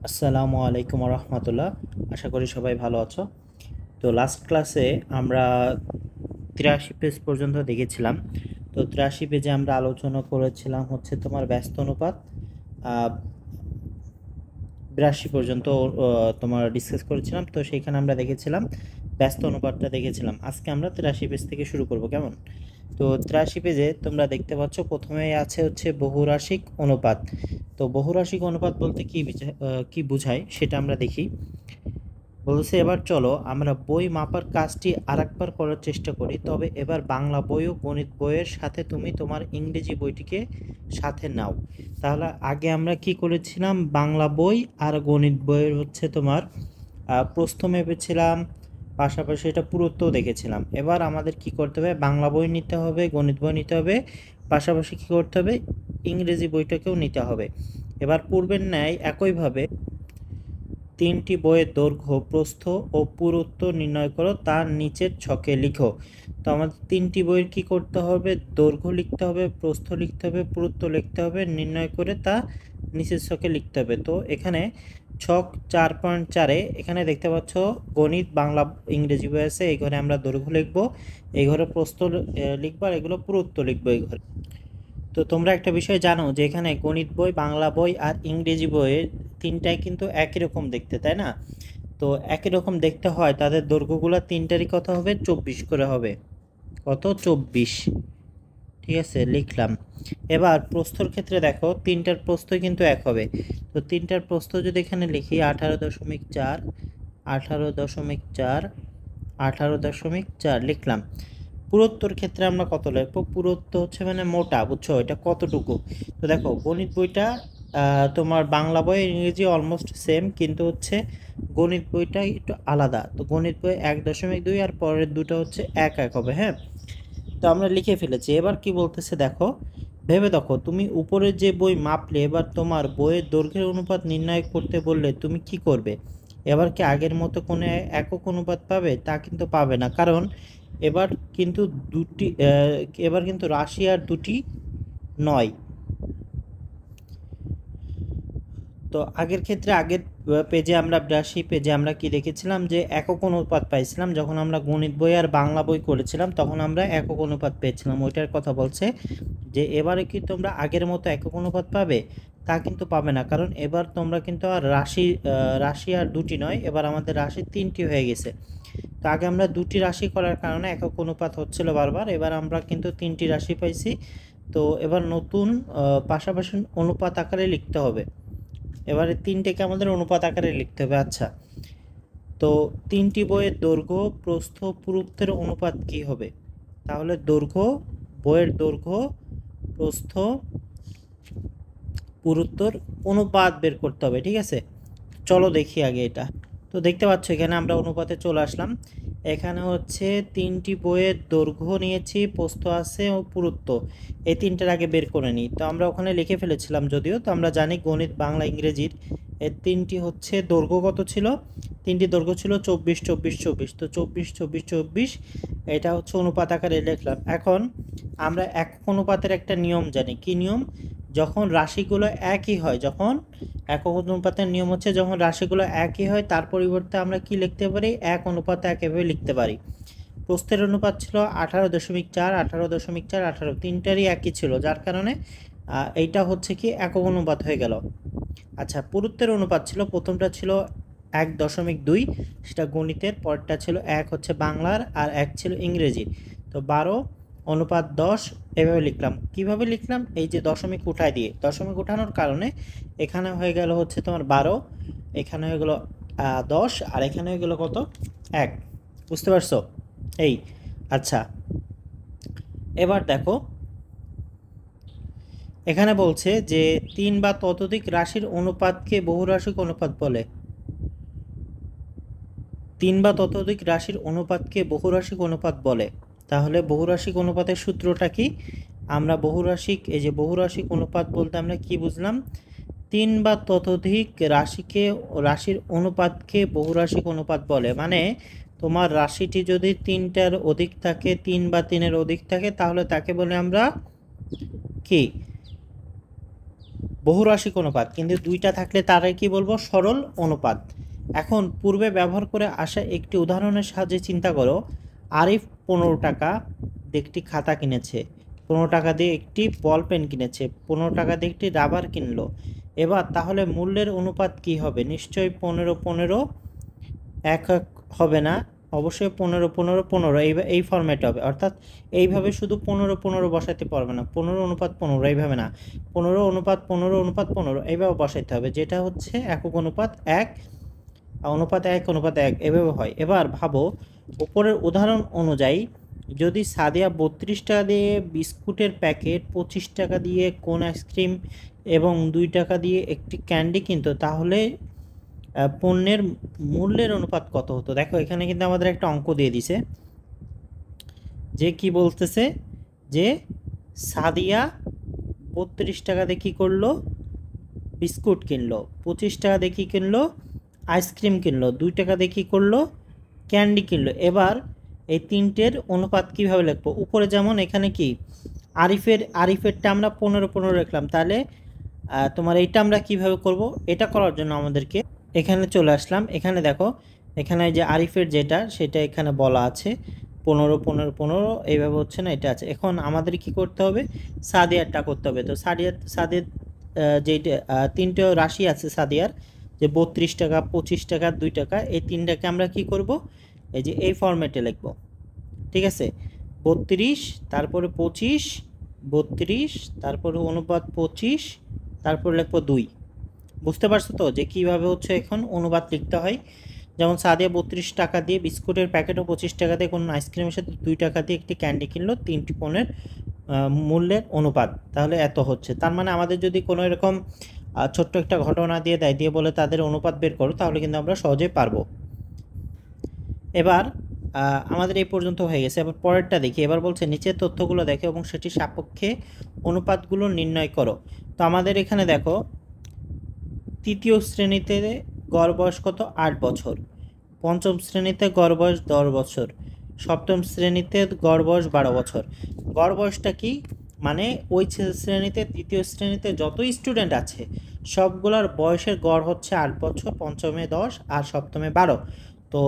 আসসালামু আলাইকুম রহমতুল্লাহ। আশা করি সবাই ভালো আছো। তো লাস্ট ক্লাসে আমরা 83 পেজ পর্যন্ত দেখেছিলাম। তো 83 পেজে আমরা আলোচনা করেছিলাম হচ্ছে তোমার ব্যস্ত অনুপাত। 82 পর্যন্ত তোমার ডিসকাস করেছিলাম। তো সেইখানে আমরা দেখেছিলাম ব্যস্ত অনুপাতটা দেখেছিলাম। আজকে আমরা 83 পেজ থেকে শুরু করব, কেমন? তো 83 পেজে তোমরা দেখতে পাচ্ছ প্রথমেই আছে হচ্ছে বহুরাশিক অনুপাত। তো বহুরাশিক অনুপাত বলতে কি বোঝায় সেটা আমরা দেখি। বলছে এবার চলো আমরা বই মাপার কাজটি আরেকবার করার চেষ্টা করি, তবে এবার বাংলা বই ও গণিত বইয়ের সাথে তুমি তোমার ইংরেজি বইটিকে সাথে নাও। তাহলে আগে আমরা কি করেছিলাম, বাংলা বই আর গণিত বইয়ের হচ্ছে তোমার প্রস্থ মেপেছিলাম, পাশাপাশি এটা পুরুত্বও দেখেছিলাম। এবার আমাদের কি করতে হবে, বাংলা বই নিতে হবে, গণিত বই নিতে হবে, পাশাপাশি কি করতে হবে, ইংরেজি বইটাকেও নিতে হবে। এবার পূর্বের ন্যায় একইভাবে তিনটি বইয়ের দৈর্ঘ্য, প্রস্থ ও পুরুত্ব নির্ণয় করো, তার নিচের ছকে লিখো। তো আমাদের তিনটি বইয়ের কি করতে হবে, দৈর্ঘ্য লিখতে হবে, প্রস্থ লিখতে হবে, পুরুত্ব লিখতে হবে, নির্ণয় করে তা নিচের ছকে লিখতে হবে। তো এখানে ছক 4.4-এ এখানে দেখতে পাচ্ছ গণিত, বাংলা, ইংরেজি বই আছে। এই ঘরে আমরা দৈর্ঘ্য লিখবো, এই ঘরে প্রস্থ লিখবো, আর এগুলো পুরুত্ব লিখবো এই ঘরে। তো তোমরা একটা বিষয় জানো যে এখানে গণিত বই, বাংলা বই আর ইংরেজি বইয়ের তিনটাই কিন্তু একই রকম দেখতে, তাই না? তো একই রকম দেখতে হয়, তাদের দৈর্ঘ্যগুলো তিনটারই কত হবে, 24 করে হবে। কত? 24। ঠিক আছে, লিখলাম। এবার প্রস্থর ক্ষেত্রে দেখো তিনটার প্রস্থই কিন্তু এক হবে। তো তিনটার প্রস্থ যদি এখানে লিখি 18.4, 18.4, 18.4 লিখলাম। পুরুত্বর ক্ষেত্রে আমরা কত লিখবো, পুরুত্ব হচ্ছে মানে মোটা, বুঝছো এটা কতটুকু। তো দেখো গণিত বইটা তোমার বাংলা বই ইংরেজি অলমোস্ট সেম, কিন্তু হচ্ছে গণিত বইটা একটু আলাদা। তো গণিত বই 1.2 আর পরের দুটো হচ্ছে এক এক হবে। হ্যাঁ, তো আমরা লিখে ফেলেছি। এবার কি বলতেছে দেখো, ভেবে দেখো তুমি উপরের যে বই মাপলে, এবার তোমার বইয়ের দৈর্ঘ্যের অনুপাত নির্ণয় করতে বললে তুমি কি করবে? এবার কি আগের মতো কোনো একক অনুপাত পাবে? তা কিন্তু পাবে না, কারণ এবার কিন্তু দুটি এবার কিন্তু রাশি আর দুটি নয়। তো আগের ক্ষেত্রে আগের পেজে আমরা 82 পেজে আমরা কি দেখেছিলাম, যে একক অনুপাত পাইছিলাম। যখন আমরা গণিত বই আর বাংলা বই করেছিলাম তখন আমরা একক অনুপাত পেয়েছিলাম, ওইটার কথা বলছে। যে এবারে কি তোমরা আগের মতো একক অনুপাত পাবে? তা কিন্তু পাবে না, কারণ এবার তোমরা কিন্তু আর রাশি আর দুটি নয়, এবার আমাদের রাশি তিনটি হয়ে গেছে। তো আগে আমরা দুটি রাশি করার কারণে একক অনুপাত হচ্ছিল বারবার, এবার আমরা কিন্তু তিনটি রাশি পাইছি। তো এবার নতুন পাশাপাশি অনুপাত আকারে লিখতে হবে। এবারে তিনটেকে আমাদের অনুপাত আকারে লিখতে হবে। আচ্ছা, তো তিনটি বইয়ের দৈর্ঘ্য, প্রস্থ, পুরুত্বের অনুপাত কি হবে? তাহলে বইয়ের দৈর্ঘ্য, প্রস্থ, পুরুত্বর অনুপাত বের করতে হবে। ঠিক আছে, চলো দেখি আগে এটা। তো দেখতে পাচ্ছ এখানে আমরা অনুপাতে চলে আসলাম। এখানে হচ্ছে তিনটি বইয়ের দৈর্ঘ্য নিয়েছি, প্রস্থ আছে ও পুরুত্ব, এই তিনটার আগে বের করে নিই। তো আমরা ওখানে লিখে ফেলেছিলাম যদিও। তো আমরা জানি গণিত, বাংলা, ইংরেজির এর তিনটি হচ্ছে দৈর্ঘ্য কত ছিল, তিনটি দৈর্ঘ্য ছিল 24, 24, 24। তো 24, 24, 24 এটা হচ্ছে অনুপাত আকারে লিখলাম। এখন আমরা একক অনুপাতের একটা নিয়ম জানি। কি নিয়ম? যখন রাশিগুলো একই হয়, যখন একক অনুপাতের নিয়ম হচ্ছে যখন রাশিগুলো একই হয় তার পরিবর্তে আমরা কি লিখতে পারি, এক অনুপাত এক এভাবে লিখতে পারি। প্রস্থের অনুপাত ছিল 18.4, 18.4, 18, তিনটারই একই ছিল, যার কারণে এইটা হচ্ছে কি একক অনুপাত হয়ে গেল। আচ্ছা, পুরুত্বের অনুপাত ছিল, প্রথমটা ছিল 1.2, সেটা গণিতের, পরেরটা ছিল 1 হচ্ছে বাংলার, আর 1 ছিল ইংরেজির। তো 12:10 এভাবে লিখলাম। কিভাবে লিখলাম, এই যে দশমিক উঠায় দিয়ে, দশমিক উঠানোর কারণে এখানে হয়ে গেল হচ্ছে তোমার 12, এখানে হয়ে গেল 10, আর এখানে হয়ে গেল কত, 1। বুঝতে পারছো? এই, আচ্ছা, এবার দেখো এখানে বলছে যে 3 বা ততোধিক রাশির অনুপাতকে বহুরাশিক অনুপাত বলে। 3 বা ততোধিক রাশির অনুপাতকে বহুরাশিক অনুপাত বলে। তাহলে বহুরাশিক অনুপাতের সূত্রটা কি? আমরা বহুরাশিক, এই যে বহুরাশিক অনুপাত বলতে আমরা কি বুঝলাম, 3 বা ততোধিক রাশির অনুপাতকে বহুরাশিক অনুপাত বলে। মানে তোমার রাশিটি যদি 3টার অধিক থাকে, 3 বা 3-এর অধিক থাকে, তাহলে তাকে বলে আমরা কি, বহুরাশিক অনুপাত, কিন্তু দুইটা থাকলে তারাই কি বলবো, সরল অনুপাত। এখন পূর্বে ব্যবহার করে আসা একটি উদাহরণের সাহায্যে চিন্তা করো। আরিফ 15 টাকা দিয়ে একটি খাতা কিনেছে, 15 টাকা দিয়ে একটি বল পেন কিনেছে, 15 টাকা দিয়ে একটি রাবার কিনলো। এবার তাহলে মূল্যের অনুপাত কি হবে? নিশ্চয়ই 15-15 এক এক হবে না, অবশ্যই 15-15-15 এই ফরম্যাটে হবে। অর্থাৎ এইভাবে শুধু 15-15 বসাতে পারবে না, 15:15 এইভাবে না, 15:15:15 এইভাবে বসাইতে হবে, যেটা হচ্ছে একক অনুপাত 1:1:1 এভাবে হয়। এবার ভাবো, উপরের উদাহরণ অনুযায়ী যদি সাদিয়া 32 টাকা দিয়ে বিস্কুটের প্যাকেট, 25 টাকা দিয়ে কোন আইসক্রিম এবং 2 টাকা দিয়ে একটি ক্যান্ডি কিনতো, তাহলে পণ্যের মূল্যের অনুপাত কত হতো? দেখো এখানে কিন্তু আমাদের একটা অঙ্ক দিয়ে দিছে, যে কি বলতেছে যে সাদিয়া 32 টাকা দিয়ে কী করলো, বিস্কুট কিনলো, 25 টাকা দিয়ে কী কিনলো, আইসক্রিম কিনলো, 2 টাকা দিয়ে কী করলো, ক্যান্ডি কিনলো। এবার এই তিনটের অনুপাত কিভাবে লিখবো? উপরে যেমন এখানে কি আরিফেরটা আমরা 15-15 রাখলাম, তাহলে তোমার এইটা আমরা কিভাবে করব? এটা করার জন্য আমাদেরকে এখানে চলে আসলাম। এখানে দেখো, এখানে যে আরিফের যেটা সেটা এখানে বলা আছে 15-15-15 এইভাবে হচ্ছে না, এটা আছে। এখন আমাদের কি করতে হবে? সাদিয়ারটা করতে হবে। তো সাদিয়ার যেটা তিনটে রাশি আছে সাদিয়ার, যে 32 টাকা, 25 টাকা, 2 টাকা, এই তিনটাকে আমরা কি করব? এই যে এই ফরম্যাটে লিখব, ঠিক আছে? 32, তারপরে 25, 32, তারপরে অনুপাত 25, তারপরে লিখবো 2। বুঝতে পারছো তো যে কীভাবে হচ্ছে এখন অনুপাত লিখতে হয়? যেমন সাদিয়া 32 টাকা দিয়ে বিস্কুটের প্যাকেটও 25 টাকা দিয়ে কোনো আইসক্রিমের সাথে 2 টাকা দিয়ে একটি ক্যান্ডি কিনলো, তিনটি পণ্যের মূল্যের অনুপাত তাহলে এত হচ্ছে। তার মানে আমাদের যদি কোনো এরকম ছোট্ট একটা ঘটনা দিয়ে দেয়, দিয়ে বলে তাদের অনুপাত বের করো, তাহলে কিন্তু আমরা সহজেই পারবো। এবার আমাদের এই পর্যন্ত হয়ে গেছে। এবার পরেরটা দেখি। এবার বলছে নিচের তথ্যগুলো দেখো এবং সেটির সাপেক্ষে অনুপাতগুলো নির্ণয় করো। তো আমাদের এখানে দেখো, তৃতীয় শ্রেণীতে গড় বয়স কত? 8 বছর। পঞ্চম শ্রেণীতে গড় বয়স 10 বছর। সপ্তম শ্রেণীতে গড় বয়স 12 বছর। গড় বয়সটা কি? মানে ওই শ্রেণীতে, তৃতীয় শ্রেণীতে যত স্টুডেন্ট আছে সবগুলোর বয়সের গড় হচ্ছে 8 বছর, পঞ্চমে 10 আর সপ্তমে 12। তো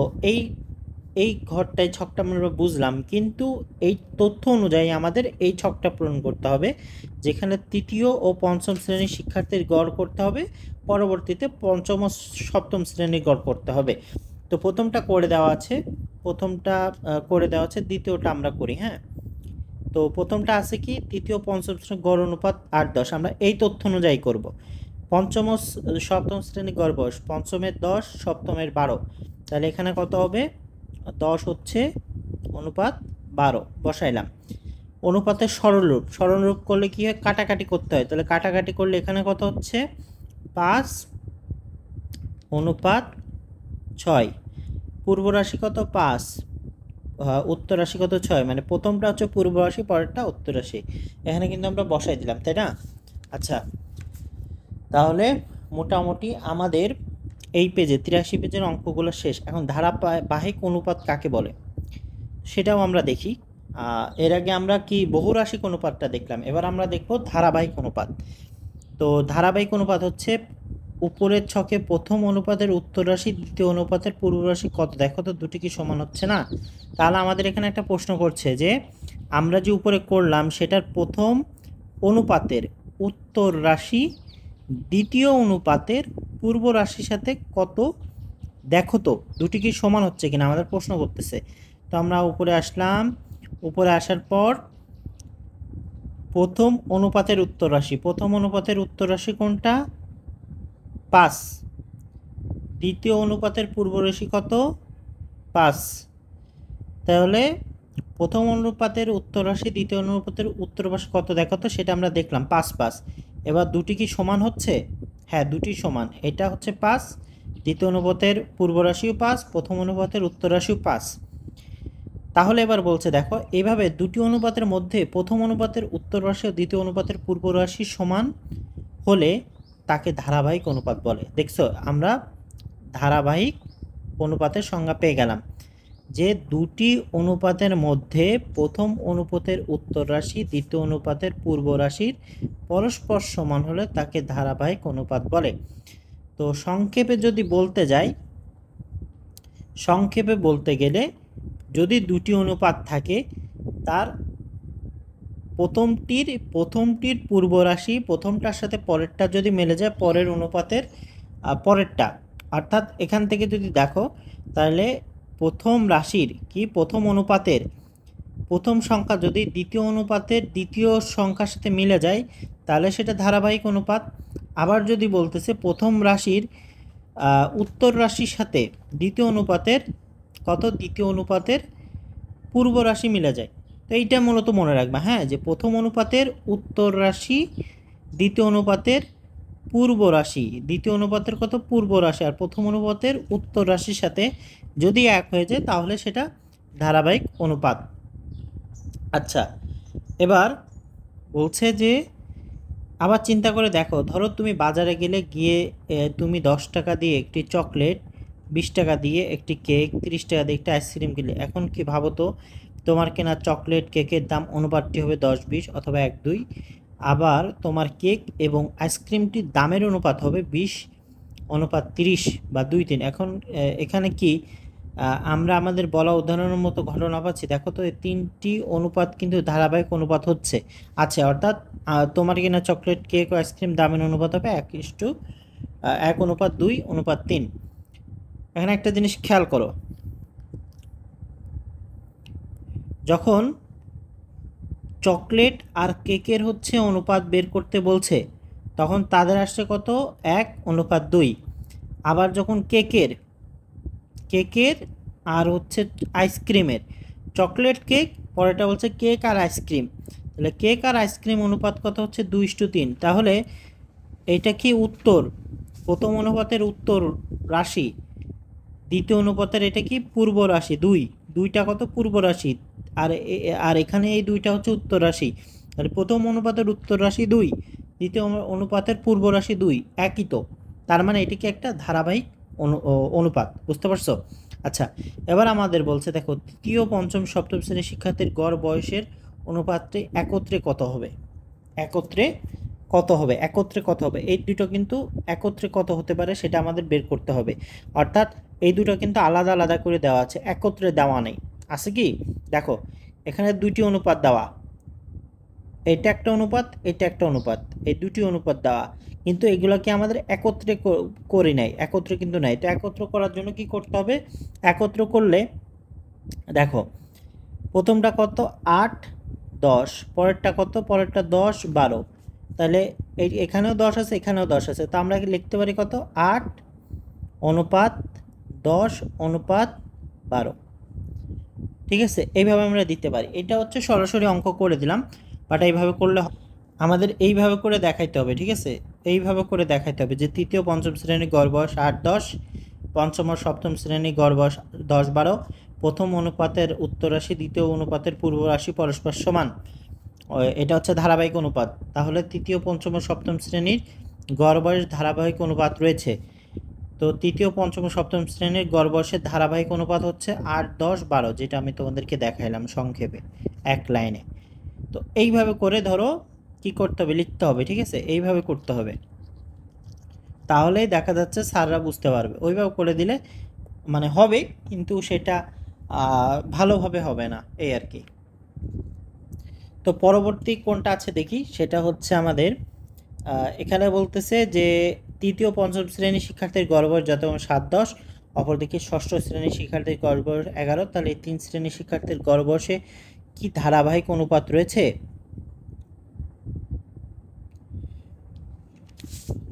এই ঘরটাই ছকটা আমরা বুঝলাম, কিন্তু এই তথ্য অনুযায়ী আমাদের এই ছকটা পূরণ করতে হবে, যেখানে তৃতীয় ও পঞ্চম শ্রেণীর শিক্ষার্থীর গড় করতে হবে, পরবর্তীতে পঞ্চম ও সপ্তম শ্রেণীর গড় করতে হবে। তো প্রথমটা করে দেওয়া আছে, দ্বিতীয়টা আমরা করি। হ্যাঁ, তো প্রথমটা আছে কি, তৃতীয় পঞ্চম শ্রেণীর গড় অনুপাত 8-10, আমরা এই তথ্য অনুযায়ী করব। পঞ্চম ও সপ্তম শ্রেণীর গড় বয়স, পঞ্চমের 10, সপ্তমের 12, তাহলে এখানে কত হবে? 10 হচ্ছে অনুপাত 12 বসাইলাম। অনুপাতের সরলরূপ করলে কি হয়? কাটাকাটি করতে হয়, তাহলে কাটাকাটি করলে এখানে কত হচ্ছে? 5:6। পূর্ব রাশি কত? 5, উত্তর রাশি কত? 6। মানে প্রথমটা হচ্ছে পূর্ব রাশি, পরেরটা উত্তর রাশি। এখানে কিন্তু আমরা বসাই দিলাম, তাই না? আচ্ছা, তাহলে মোটামুটি আমাদের এই পেজে 83 পেজের অঙ্কগুলো শেষ। এখন ধারাবাহিক অনুপাত কাকে বলে সেটাও আমরা দেখি। এর আগে আমরা কি বহুরাশিক অনুপাতটা দেখলাম, এবার আমরা দেখব ধারাবাহিক অনুপাত। তো ধারাবাহিক অনুপাত হচ্ছে উপরের ছকে প্রথম অনুপাতের উত্তর রাশি দ্বিতীয় অনুপাতের পূর্ব রাশি কত। দেখো তো দুটি কি সমান হচ্ছে না? তাহলে আমাদের এখানে একটা প্রশ্ন করছে যে আমরা যে উপরে করলাম সেটার প্রথম অনুপাতের উত্তর রাশি দ্বিতীয় অনুপাতের পূর্ব রাশির সাথে কত, দেখো তো দুটি কি সমান হচ্ছে কিনা আমাদের প্রশ্ন করতেছে। তো আমরা উপরে আসলাম, উপরে আসার পর প্রথম অনুপাতের উত্তর রাশি কোনটা? 5। দ্বিতীয় অনুপাতের পূর্ব রাশি কত? 5। তাহলে প্রথম অনুপাতের উত্তর রাশি দ্বিতীয় অনুপাতের উত্তর রাশি কত দেখো তো, সেটা আমরা দেখলাম 5-5। এবার দুটি কি সমান হচ্ছে? হ্যাঁ, দুটি সমান। এটা হচ্ছে 5, দ্বিতীয় অনুপাতের পূর্ব রাশিও 5, প্রথম অনুপাতের উত্তর রাশিও 5। তাহলে এবার বলছে দেখো, এইভাবে দুটি অনুপাতের মধ্যে প্রথম অনুপাতের উত্তর রাশি ও দ্বিতীয় অনুপাতের পূর্ব রাশি সমান হলে তাকে ধারাবাহিক অনুপাত বলে। দেখছো, আমরা ধারাবাহিক অনুপাতের সংজ্ঞা পেয়ে গেলাম। যে দুটি অনুপাতের মধ্যে প্রথম অনুপাতের উত্তর রাশি দ্বিতীয় অনুপাতের পূর্ব রাশির পরস্পর সমান হলে তাকে ধারাবাহিক অনুপাত বলে। তো সংক্ষেপে যদি বলতে যাই, সংক্ষেপে বলতে গেলে যদি দুটি অনুপাত থাকে, তার প্রথমটির পূর্ব রাশি প্রথমটার সাথে পরেরটা যদি মিলে যায়, পরের অনুপাতের পরেরটা, অর্থাৎ এখান থেকে যদি দেখো তাহলে প্রথম রাশির কি প্রথম অনুপাতের প্রথম সংখ্যা যদি দ্বিতীয় অনুপাতের দ্বিতীয় সংখ্যার সাথে মিলে যায় তাহলে সেটা ধারাবাহিক অনুপাত। আবার যদি বলতেছে প্রথম রাশির উত্তর রাশির সাথে দ্বিতীয় অনুপাতের পূর্ব রাশি মিলে যায়, তো এইটা মূলত মনে রাখবা, হ্যাঁ, যে প্রথম অনুপাতের উত্তর রাশি দ্বিতীয় অনুপাতের পূর্ব রাশি, দ্বিতীয় অনুপাতের পূর্ব রাশি আর প্রথম অনুপাতের উত্তর রাশির সাথে যদি এক হয়ে যায় তাহলে সেটা ধারাবাহিক অনুপাত। আচ্ছা, এবার বলছে যে আবার চিন্তা করে দেখো, ধরো তুমি বাজারে গিয়ে তুমি 10 টাকা দিয়ে একটি চকলেট, 20 টাকা দিয়ে একটি কেক, 30 টাকা দিয়ে একটা আইসক্রিম কিনলে। এখন কি ভাবো তো, তোমার কেনা চকলেট কেকের দাম অনুপাতটি হবে 10-20 অথবা 1-2। আবার তোমার কেক এবং আইসক্রিমটির দামের অনুপাত হবে 20:30 বা 2-3। এখন এখানে কি আমরা আমাদের বলা উদাহরণের মতো ঘটনা পাচ্ছি? দেখো তো, এই তিনটি অনুপাত কিন্তু ধারাবাহিক অনুপাত হচ্ছে। আচ্ছা, অর্থাৎ তোমার কিনা চকলেট কেক ও আইসক্রিম দামের অনুপাত হবে 1:2:3। এখানে একটা জিনিস খেয়াল করো, যখন চকলেট আর কেকের অনুপাত বের করতে বলছে তখন তাদের আসছে কত? 1:2। আবার যখন কেকের আর আইসক্রিমের, চকলেট কেক, পরেরটা বলছে কেক আর আইসক্রিম, তাহলে কেক আর আইসক্রিম অনুপাত কত হচ্ছে? 2:3। তাহলে এইটা কি উত্তর, প্রথম অনুপাতের উত্তর রাশি, দ্বিতীয় অনুপাতের এটা কি পূর্ব রাশি, দুইটা কত? পূর্ব রাশি। আর এখানে এই দুইটা হচ্ছে উত্তর রাশি। তাহলে প্রথম অনুপাতের উত্তর রাশি 2, দ্বিতীয় অনুপাতের পূর্ব রাশি 2, একই তো। তার মানে এটি কি একটা ধারাবাহিক অনুপাত, বুঝতে পারছো? আচ্ছা, এবার আমাদের বলছে দেখো, তৃতীয় পঞ্চম সপ্তম শ্রেণীর শিক্ষার্থীর গড় বয়সের অনুপাতটি একত্রে কত হবে? একত্রে কত হবে? এই দুটো কিন্তু একত্রে কত হতে পারে সেটা আমাদের বের করতে হবে। অর্থাৎ এই দুটো কিন্তু আলাদা আলাদা করে দেওয়া আছে, একত্রে দেওয়া নেই। আছে কি? দেখো, এখানে দুইটি অনুপাত দেওয়া, এটা একটা অনুপাত, এটা একটা অনুপাত, এই দুটি অনুপাত দেওয়া, কিন্তু এগুলোকে আমাদের একত্রে করি নাই, একত্রে কিন্তু নাই। এটা একত্র করার জন্য কি করতে হবে? একত্র করলে দেখো, প্রথমটা কত? 8-10, পরেরটা কত? পরেরটা 10-12, তাহলে এখানেও 10 আছে, এখানেও 10 আছে, তো আমরা লিখতে পারি কত? 8:10:12। ঠিক আছে, এইভাবে আমরা দিতে পারি। এটা সরাসরি অঙ্ক করে দিলাম, বাট এইভাবে করলে আমাদের এইভাবে করে দেখাইতে হবে। ঠিক আছে, এইভাবে করে দেখাইতে হবে যে তৃতীয় পঞ্চম শ্রেণী গড় বয়স 8-10, পঞ্চম ও সপ্তম শ্রেণী গড় বয়স 10-12, প্রথম অনুপাতের উত্তর রাশি দ্বিতীয় অনুপাতের পূর্ব রাশি পরস্পর সমান। এটা ধারাবাহিক অনুপাত। তাহলে তৃতীয় পঞ্চম ও সপ্তম শ্রেণীর গড় বয়স ধারাবাহিক অনুপাত রয়েছে। তো তৃতীয় পঞ্চম ও সপ্তম শ্রেণীর গড় বয়সের ধারাবাহিক অনুপাত হচ্ছে 8-10-12, যেটা আমি তোমাদেরকে দেখাইলাম সংক্ষেপে এক লাইনে। তো এইভাবে করে ধরো কি করতে হবে? লিখতে হবে। ঠিক আছে, এইভাবে করতে হবে, তাহলেই দেখা যাচ্ছে স্যাররা বুঝতে পারবে। ওইভাবে করে দিলে মানে হবে, কিন্তু সেটা ভালোভাবে হবে না, এই আর কি। তো পরবর্তী কোনটা আছে দেখি, সেটা হচ্ছে আমাদের এখানে বলতেছে যে তৃতীয় পঞ্চম শ্রেণীর শিক্ষার্থীর গড় বয়স যথাক্রমে 7-10, অপরদিকে ষষ্ঠ শ্রেণীর শিক্ষার্থীর গড় বয়স 11। তাহলে এই 3 শ্রেণীর শিক্ষার্থীর গড় বয়সে কি ধারাবাহিক অনুপাত রয়েছে?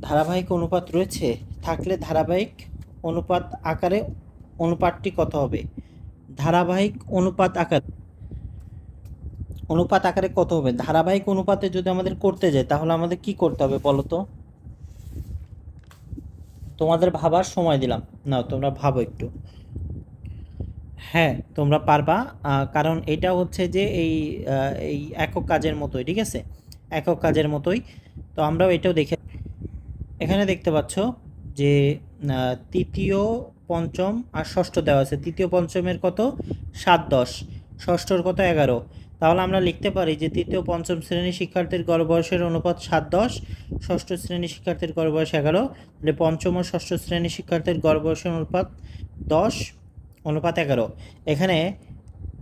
ধারাবাহিক অনুপাত রয়েছে, থাকলে ধারাবাহিক অনুপাত আকারে অনুপাতটি কত হবে? ধারাবাহিক অনুপাত আকারে কত হবে? ধারাবাহিক অনুপাতে যদি আমাদের করতে যায় তাহলে আমাদের কি করতে হবে বলো তো? তোমাদের ভাবার সময় দিলাম, না তোমরা ভাবো একটু। হ্যাঁ, তোমরা পারবা, কারণ এটা যে এই একক কাজের মতোই। ঠিক আছে, একক কাজের মতোই। তো আমরাও এটাও দেখে, এখানে দেখতে পাচ্ছ যে তৃতীয় পঞ্চম আর ষষ্ঠ দেওয়া আছে। তৃতীয় পঞ্চমের কত 7 10, ষষ্ঠর কত 11। তাহলে আমরা লিখতে পারি যে তৃতীয় পঞ্চম শ্রেণীর শিক্ষার্থীর গড় বয়সের অনুপাত 7 10, ষষ্ঠ শ্রেণীর শিক্ষার্থীর গড় বয়স 11। তাহলে পঞ্চম ও ষষ্ঠ শ্রেণীর শিক্ষার্থীর গড় বয়সের অনুপাত 10 অনুপাত 11। এখানে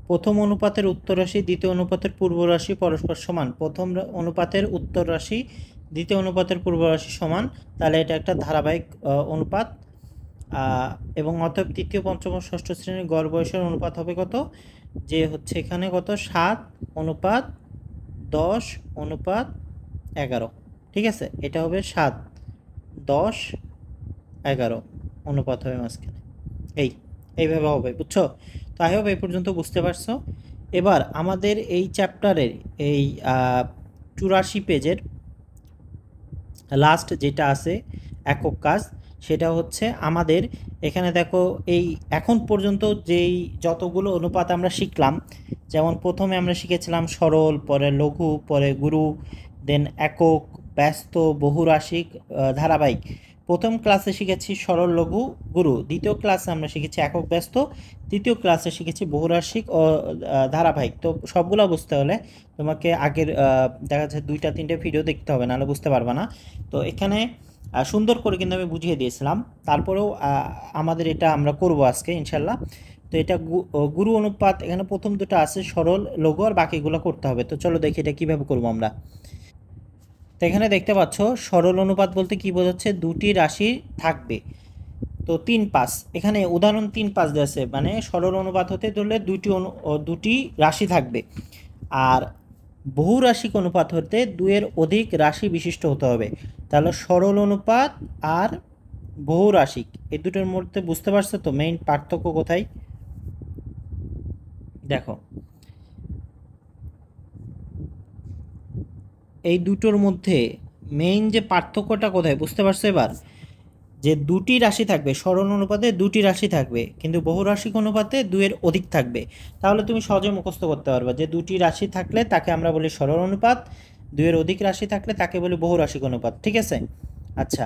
প্রথম অনুপাতের উত্তর রাশি দ্বিতীয় অনুপাতের পূর্ব রাশি পরস্পর সমান। প্রথম অনুপাতের উত্তর রাশি দ্বিতীয় অনুপাতের পূর্ব রাশি সমান, তাহলে এটা একটা ধারাবাহিক অনুপাত। এবং অতএব তৃতীয় পঞ্চম ও ষষ্ঠ শ্রেণীর গড় বয়সের অনুপাত হবে কত, যে হচ্ছে এখানে কত 7 অনুপাত 10 অনুপাত 11। ঠিক আছে, এটা হবে 7 10 11 অনুপাত হবে মাঝখানে। এইভাবে হবে, বুঝছো? তো আই হোপ এই পর্যন্ত বুঝতে পারছো। এবার আমাদের এই চ্যাপ্টারের এই 84 পেজের লাস্ট যেটা আছে একক কাজ, সেটা হচ্ছে আমাদের এখানে দেখো এই এখন পর্যন্ত যেই যতগুলো অনুপাত আমরা শিখলাম, যেমন প্রথমে আমরা শিখেছিলাম সরল, পরে লঘু, পরে গুরু, দেন একক, ব্যস্ত, বহুরাশিক, ধারাবাহিক। প্রথম ক্লাসে শিখেছি সরল, লঘু, গুরু। দ্বিতীয় ক্লাসে আমরা শিখেছি একক, ব্যস্ত। তৃতীয় ক্লাসে শিখেছি বহুরাশিক ও ধারাবাহিক। তো সবগুলো বুঝতে হলে তোমাকে আগের দেখা যাচ্ছে 2টা 3টে ভিডিও দেখতে হবে, নাহলে বুঝতে পারবে না। তো এখানে সুন্দর করে কিন্তু আমি বুঝিয়ে দিয়েছিলাম, তারপরেও আমাদের এটা আমরা করব আজকে ইনশাল্লাহ। তো এটা গুরু অনুপাত, এখানে প্রথম দুটো আছে সরল, লঘু, আর বাকিগুলো করতে হবে। তো চলো দেখি এটা কীভাবে করবো আমরা। তো এখানে দেখতে পাচ্ছ সরল অনুপাত বলতে কি বোঝাচ্ছে, দুটি রাশি থাকবে। তো 3 5, এখানে উদাহরণ 3 5 দেওয়া আছে, মানে সরল অনুপাত হতে ধরলে দুটি রাশি থাকবে। আর বহুরাশিক অনুপাত হতে 2-এর অধিক রাশি বিশিষ্ট হতে হবে। তাহলে সরল অনুপাত আর বহুরাশিক এই দুটোর মধ্যে বুঝতে পারছো তো মেইন পার্থক্য কোথায়? দেখো এই দুটোর মধ্যে মেইন যে পার্থক্যটা কোথায় বুঝতে পারছো এবার? যে দুটি রাশি থাকবে, সরল অনুপাতে দুটি রাশি থাকবে, কিন্তু বহুরাশিক অনুপাতে 2-এর অধিক থাকবে। তাহলে তুমি সহজে মুখস্থ করতে পারবে যে দুটি রাশি থাকলে তাকে আমরা বলি সরল অনুপাত, 2-এর অধিক রাশি থাকলে তাকে বলি বহুরাশিক অনুপাত। ঠিক আছে, আচ্ছা।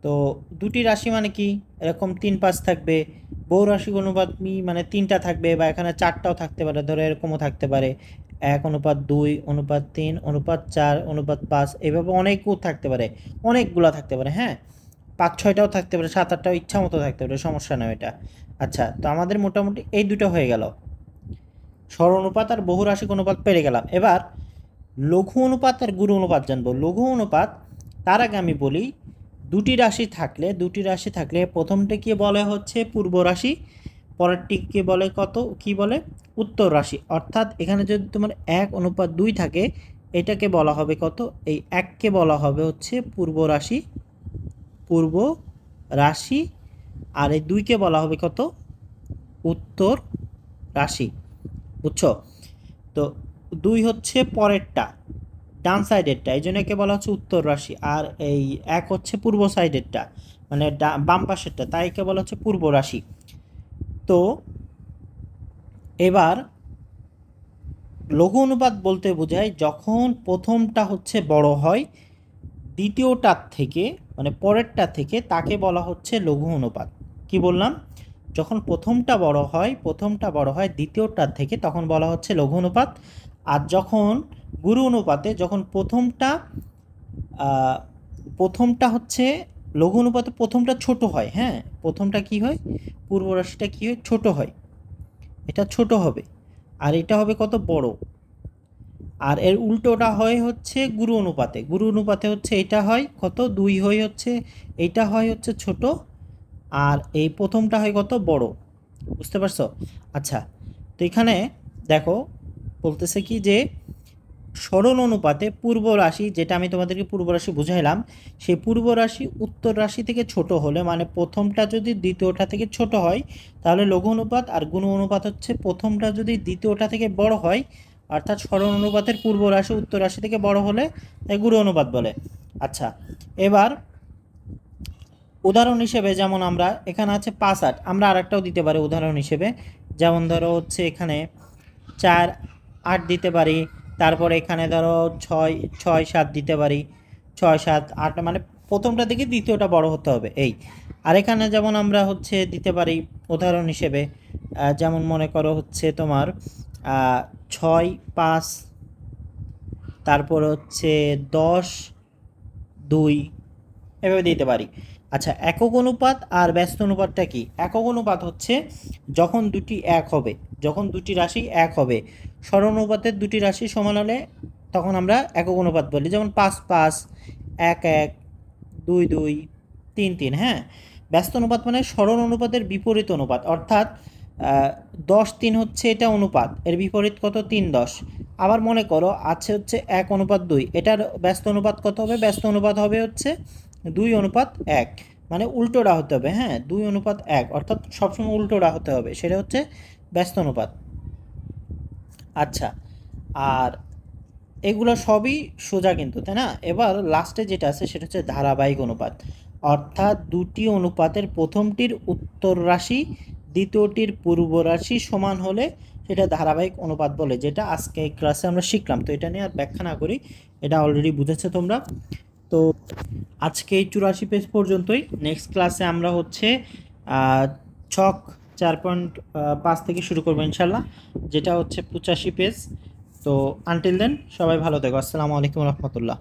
তো দুটি রাশি মানে কি, এরকম 3 5 থাকবে। বহুরাশিক অনুপাত মানে 3টা থাকবে, বা এখানে 4টাও থাকতে পারে, ধরো এরকমও থাকতে পারে 1 অনুপাত 2 অনুপাত 3 অনুপাত 4 অনুপাত 5, এইভাবে অনেকও থাকতে পারে, অনেকগুলো থাকতে পারে। হ্যাঁ, 5 6টাও থাকতে পারে, 7 8টাও ইচ্ছা মতো থাকতে পারে, সমস্যা নয় এটা। আচ্ছা, তো আমাদের মোটামুটি এই দুটো হয়ে গেল, সরল অনুপাত আর বহুরাশিক অনুপাত পেরে গেলাম। এবার লঘু অনুপাত আর গুরু অনুপাত জানবো। লঘু অনুপাত, তার আগে আমি বলি দুটি রাশি থাকলে প্রথমটিকে বলে হচ্ছে পূর্ব রাশি, পরেরটিকে বলে কি বলে উত্তর রাশি। অর্থাৎ এখানে যদি তোমার 1 অনুপাত 2 থাকে, এটাকে বলা হবে কত, এই 1কে বলা হবে হচ্ছে পূর্ব রাশি, আর এই 2কে বলা হবে কত, উত্তর রাশি। বুঝছো? তো 2 হচ্ছে পরেরটা, ডান সাইডেরটা, এই জন্য একে বলা হচ্ছে উত্তর রাশি। আর এই 1 হচ্ছে পূর্ব সাইডেরটা, মানে বাম পাশেরটা, তাই একে বলা হচ্ছে পূর্ব রাশি। তো এবার লঘু অনুপাত বলতে বোঝায় যখন প্রথমটা হচ্ছে বড় হয় দ্বিতীয়টার থেকে, মানে পরেরটা থেকে, তাকে বলা হচ্ছে লঘু অনুপাত। কি বললাম? যখন প্রথমটা বড় হয় দ্বিতীয়টার থেকে, তখন বলা হচ্ছে লঘু অনুপাত। আর যখন গুরু অনুপাতে, যখন প্রথমটা হচ্ছে লঘু অনুপাতে প্রথমটা ছোট হয়, হ্যাঁ, প্রথমটা কি হয়, পূর্ব রাশিটা কি হয়, ছোট হয়, এটা ছোট হবে, আর এটা হবে কত, বড়। আর এর উল্টোটা হয় হচ্ছে গুরু অনুপাতে হচ্ছে এটা হয় কত, 2 হয় হচ্ছে, এইটা হয় হচ্ছে ছোট, আর এই প্রথমটা হয় কত, বড়। বুঝতে পারছো? আচ্ছা, তো এখানে দেখো বলতেছে কি যে সরল অনুপাতে পূর্ব রাশি, যেটা আমি তোমাদেরকে পূর্ব রাশি বুঝাইলাম, সেই পূর্ব রাশি উত্তর রাশি থেকে ছোট হলে, মানে প্রথমটা যদি দ্বিতীয়টা থেকে ছোট হয় তাহলে লঘু অনুপাত। আর গুরু অনুপাত হচ্ছে প্রথমটা যদি দ্বিতীয়টা থেকে বড় হয়, অর্থাৎ সরল অনুপাতের পূর্ব রাশি উত্তর রাশি থেকে বড় হলে তাই গুরু অনুপাত বলে। আচ্ছা, এবার উদাহরণ হিসেবে যেমন আমরা এখানে আছে 5 8, আমরা আরেকটাও দিতে পারি উদাহরণ হিসেবে। যেমন ধরো হচ্ছে এখানে 4 8 দিতে পারি, তারপরে এখানে ধরো 6 6 7 দিতে পারি, 6 7 8, মানে প্রথমটা থেকে দ্বিতীয়টা বড় হতে হবে এই। আর এখানে যেমন আমরা হচ্ছে দিতে পারি উদাহরণ হিসেবে, যেমন মনে করো হচ্ছে তোমার 6, 5, তারপর হচ্ছে 10, 2 এভাবে দিতে পারি। আচ্ছা, একক অনুপাত আর ব্যস্ত অনুপাতটা কি? একক অনুপাত হচ্ছে যখন দুটি এক হবে, যখন দুটি রাশি এক হবে, সরল অনুপাতের দুটি রাশি সমান হলে তখন আমরা একক অনুপাত বলি। যেমন 5, 5, 1, 1, 2, 2, 3, 3। হ্যাঁ, ব্যস্ত অনুপাত মানে সরল অনুপাতের বিপরীত অনুপাত, অর্থাৎ 10, 3 হচ্ছে এটা অনুপাত, এর বিপরীত কত? 3, 10। আবার মনে করো আছে হচ্ছে 1:2, এটার ব্যস্ত অনুপাত কত হবে? ব্যস্ত অনুপাত হবে হচ্ছে 2:1, মানে উল্টোটা হতে হবে। হ্যাঁ, 2:1, অর্থাৎ সবসময় উল্টোটা হতে হবে, সেটা হচ্ছে ব্যস্ত অনুপাত। আচ্ছা, আর এগুলো সবই সোজা কিন্তু, তাই না? এবার লাস্টে যেটা আছে সেটা হচ্ছে ধারাবাহিক অনুপাত, অর্থাৎ দুটি অনুপাতের প্রথমটির উত্তর রাশি দ্বিতীয়টির পূর্ব রাশি সমান হলে সেটা ধারাবাহিক অনুপাত বলে, যেটা আজকে এই ক্লাসে আমরা শিখলাম। তো এটা নিয়ে আর ব্যাখ্যা না করি, এটা অলরেডি বুঝেছো তোমরা। তো আজকে এই 84 পেজ পর্যন্তই। নেক্সট ক্লাসে আমরা হচ্ছে ছক 4.5 থেকে শুরু করবো ইনশাল্লাহ, যেটা হচ্ছে 85 পেজ। তো আনটিল দেন সবাই ভালো থেকো। আসসালামু আলাইকুম রহমতুল্লাহ।